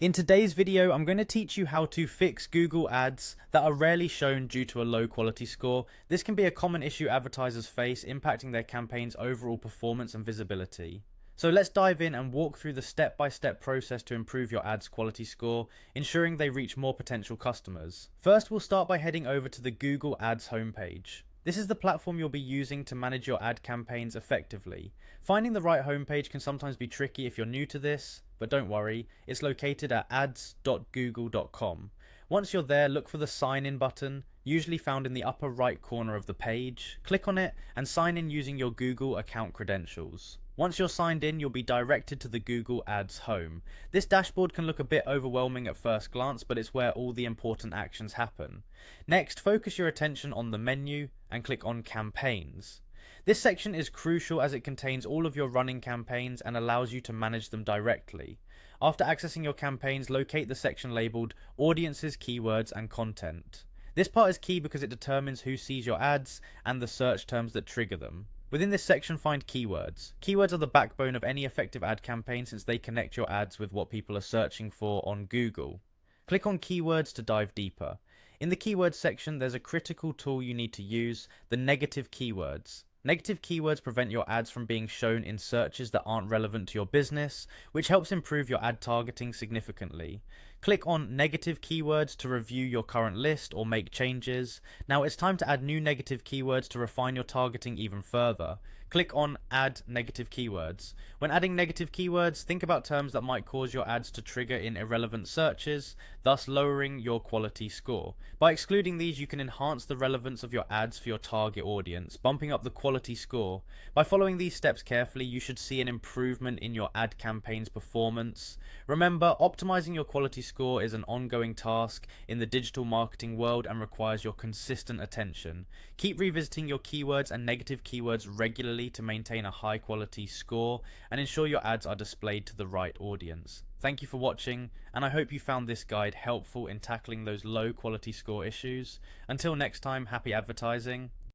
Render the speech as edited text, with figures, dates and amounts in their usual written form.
In today's video, I'm going to teach you how to fix Google ads that are rarely shown due to a low quality score. This can be a common issue advertisers face, impacting their campaign's overall performance and visibility. So let's dive in and walk through the step-by-step process to improve your ads quality score, ensuring they reach more potential customers. First, we'll start by heading over to the Google Ads homepage. This is the platform you'll be using to manage your ad campaigns effectively. Finding the right homepage can sometimes be tricky if you're new to this, but don't worry, it's located at ads.google.com. Once you're there, look for the sign in button, usually found in the upper right corner of the page. Click on it and sign in using your Google account credentials. Once you're signed in, you'll be directed to the Google Ads home. This dashboard can look a bit overwhelming at first glance, but it's where all the important actions happen. Next, focus your attention on the menu and click on Campaigns. This section is crucial as it contains all of your running campaigns and allows you to manage them directly. After accessing your campaigns, locate the section labeled Audiences, Keywords and Content. This part is key because it determines who sees your ads and the search terms that trigger them. Within this section, find keywords. Keywords are the backbone of any effective ad campaign since they connect your ads with what people are searching for on Google. Click on Keywords to dive deeper. In the Keywords section, there's a critical tool you need to use, the negative keywords. Negative keywords prevent your ads from being shown in searches that aren't relevant to your business, which helps improve your ad targeting significantly. Click on negative keywords to review your current list or make changes. Now it's time to add new negative keywords to refine your targeting even further. Click on Add Negative Keywords. When adding negative keywords, think about terms that might cause your ads to trigger in irrelevant searches, thus lowering your quality score. By excluding these, you can enhance the relevance of your ads for your target audience, bumping up the quality score. By following these steps carefully, you should see an improvement in your ad campaign's performance. Remember, optimizing your quality score is an ongoing task in the digital marketing world and requires your consistent attention. Keep revisiting your keywords and negative keywords regularly to maintain a high quality score and ensure your ads are displayed to the right audience. Thank you for watching, and I hope you found this guide helpful in tackling those low quality score issues. Until next time, happy advertising